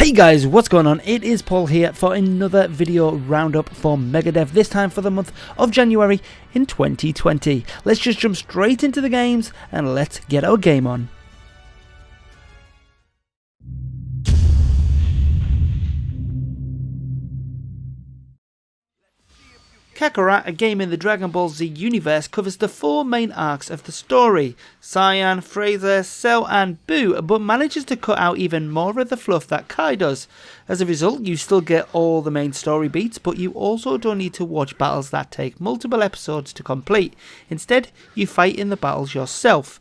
Hey guys, what's going on? It is Paul here for another video roundup for MegaDev, this time for the month of January in 2020. Let's just jump straight into the games and let's get our game on. Kakarot, a game in the Dragon Ball Z universe, covers the four main arcs of the story: Cyan, Fraser, Cell and Boo, but manages to cut out even more of the fluff that Kai does. As a result, you still get all the main story beats, but you also don't need to watch battles that take multiple episodes to complete. Instead, you fight in the battles yourself.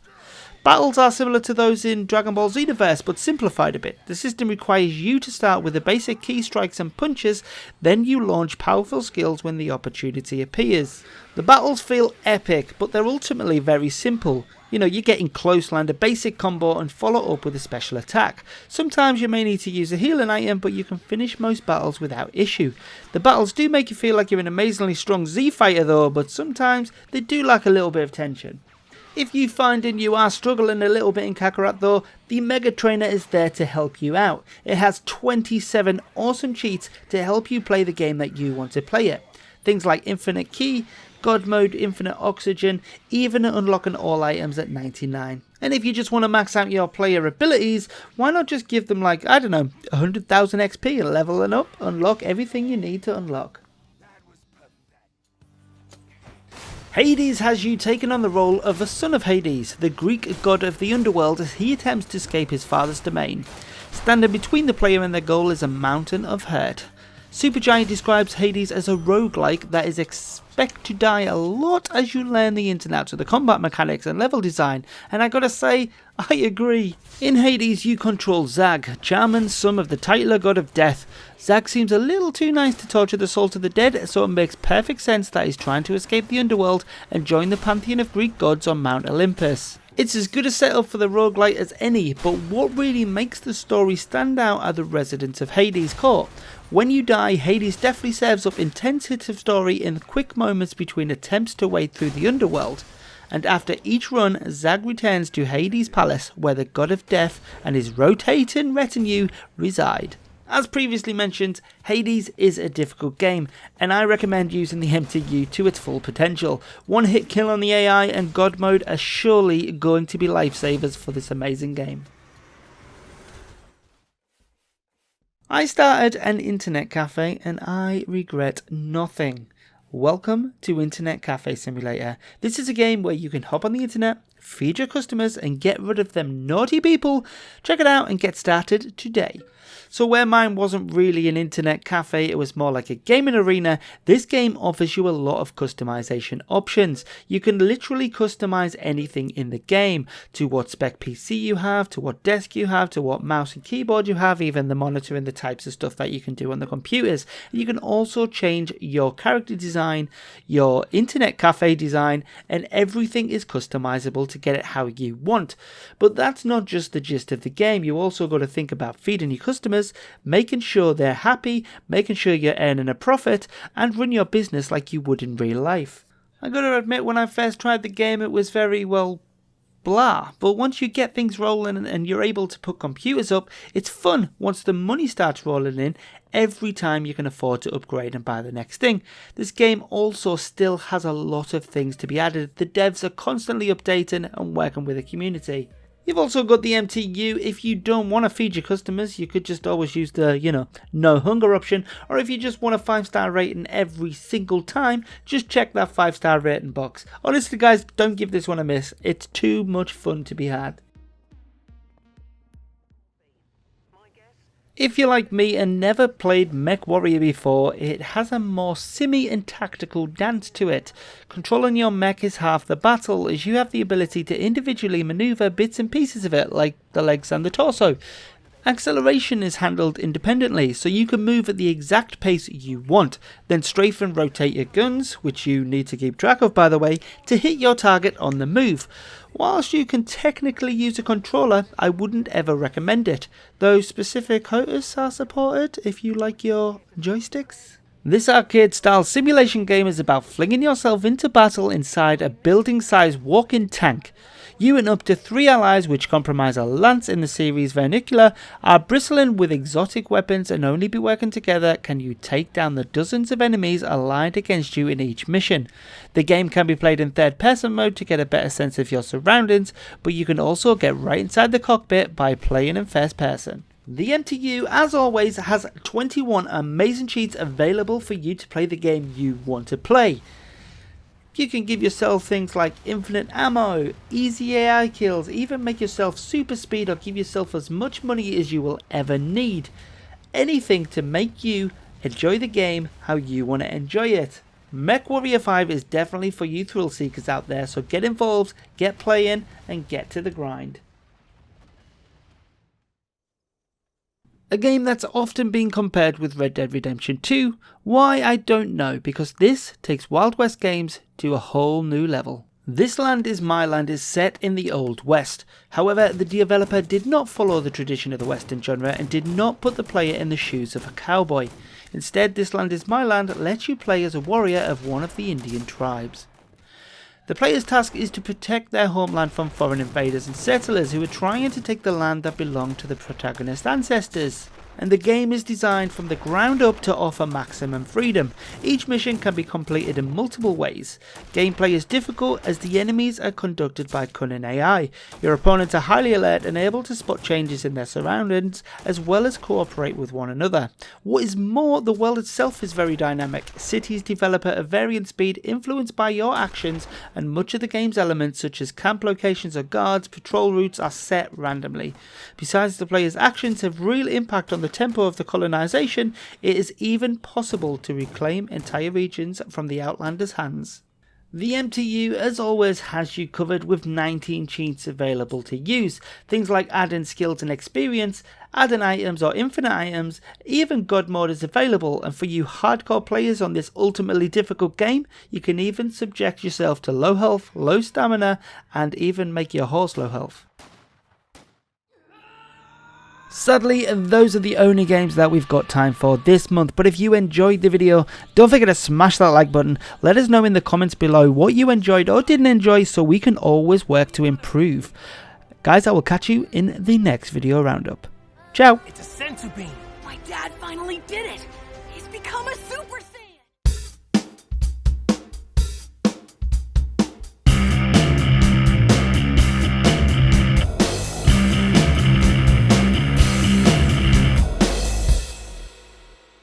Battles are similar to those in Dragon Ball Xenoverse, but simplified a bit. The system requires you to start with the basic key strikes and punches, then you launch powerful skills when the opportunity appears. The battles feel epic, but they're ultimately very simple. You get in close, land a basic combo and follow up with a special attack. Sometimes you may need to use a healing item, but you can finish most battles without issue. The battles do make you feel like you're an amazingly strong Z fighter though, but sometimes they do lack a little bit of tension. If you find you are struggling a little bit in Kakarot though, the MegaTrainer is there to help you out. It has 27 awesome cheats to help you play the game that you want to play it. Things like infinite ki, God mode, infinite oxygen, even unlocking all items at 99. And if you just want to max out your player abilities, why not just give them 100,000 XP, leveling up, unlock everything you need to unlock. Hades has you taking on the role of the son of Hades, the Greek god of the underworld, as he attempts to escape his father's domain. Standing between the player and their goal is a mountain of hurt. Supergiant describes Hades as a roguelike that is expect to die a lot as you learn the ins and outs of the combat mechanics and level design, and I gotta say, I agree. In Hades you control Zag, Charman, son of the titular god of death. Zag seems a little too nice to torture the souls of the dead, so it makes perfect sense that he's trying to escape the underworld and join the pantheon of Greek gods on Mount Olympus. It's as good a setup for the roguelite as any, but what really makes the story stand out are the residents of Hades Court. When you die, Hades definitely serves up intense hits of story in quick moments between attempts to wade through the underworld. And after each run, Zag returns to Hades Palace, where the god of death and his rotating retinue reside. As previously mentioned, Hades is a difficult game, and I recommend using the MTU to its full potential. One hit kill on the AI and God mode are surely going to be lifesavers for this amazing game. I started an internet cafe and I regret nothing. Welcome to Internet Cafe Simulator. This is a game where you can hop on the internet, feed your customers and get rid of them naughty people. Check it out and get started today. So where mine wasn't really an internet cafe, it was more like a gaming arena, this game offers you a lot of customization options. You can literally customize anything in the game, to what spec PC you have, to what desk you have, to what mouse and keyboard you have, even the monitor and the types of stuff that you can do on the computers. You can also change your character design, your internet cafe design, and everything is customizable to get it how you want. But that's not just the gist of the game. You also got to think about feeding your customers, making sure they're happy, making sure you're earning a profit, and run your business like you would in real life. I gotta admit, when I first tried the game it was very, blah, but once you get things rolling and you're able to put computers up, it's fun once the money starts rolling in every time you can afford to upgrade and buy the next thing. This game also still has a lot of things to be added. The devs are constantly updating and working with the community. You've also got the MTU. If you don't want to feed your customers, you could just always use the, no hunger option. Or if you just want a 5-star rating every single time, just check that 5-star rating box. Honestly guys, don't give this one a miss. It's too much fun to be had. If you're like me and never played MechWarrior before, it has a more simmy and tactical dance to it. Controlling your mech is half the battle, as you have the ability to individually maneuver bits and pieces of it, like the legs and the torso. Acceleration is handled independently, so you can move at the exact pace you want, then strafe and rotate your guns, which you need to keep track of by the way, to hit your target on the move. Whilst you can technically use a controller, I wouldn't ever recommend it, though specific hosts are supported if you like your joysticks. This arcade-style simulation game is about flinging yourself into battle inside a building-sized walk-in tank. You and up to 3 allies, which comprise a lance in the series vernacular, are bristling with exotic weapons, and only by working together can you take down the dozens of enemies aligned against you in each mission. The game can be played in third person mode to get a better sense of your surroundings, but you can also get right inside the cockpit by playing in first person. The MTU, as always, has 21 amazing cheats available for you to play the game you want to play. You can give yourself things like infinite ammo, easy AI kills, even make yourself super speed or give yourself as much money as you will ever need. Anything to make you enjoy the game how you want to enjoy it. MechWarrior 5 is definitely for you thrill seekers out there, so get involved, get playing, and get to the grind. A game that's often been compared with Red Dead Redemption 2, why I don't know, because this takes Wild West games to a whole new level. This Land Is My Land is set in the Old West. However, the developer did not follow the tradition of the Western genre and did not put the player in the shoes of a cowboy. Instead, This Land Is My Land lets you play as a warrior of one of the Indian tribes. The player's task is to protect their homeland from foreign invaders and settlers who are trying to take the land that belonged to the protagonist's ancestors. And the game is designed from the ground up to offer maximum freedom. Each mission can be completed in multiple ways. Gameplay is difficult as the enemies are conducted by cunning AI. Your opponents are highly alert and able to spot changes in their surroundings as well as cooperate with one another. What is more, the world itself is very dynamic. Cities develop at a varying speed influenced by your actions, and much of the game's elements such as camp locations or guards, patrol routes are set randomly. Besides, the player's actions have real impact on the tempo of the colonization. It is even possible to reclaim entire regions from the Outlanders' hands. The MTU, as always, has you covered with 19 cheats available to use. Things like add-in skills and experience, add-in items or infinite items, even God mode is available, and for you hardcore players on this ultimately difficult game, you can even subject yourself to low health, low stamina, and even make your horse low health. Sadly, those are the only games that we've got time for this month, but if you enjoyed the video, don't forget to smash that like button. Let us know in the comments below what you enjoyed or didn't enjoy so we can always work to improve. Guys, I will catch you in the next video roundup. Ciao! It's a sensu bean! My dad finally did it!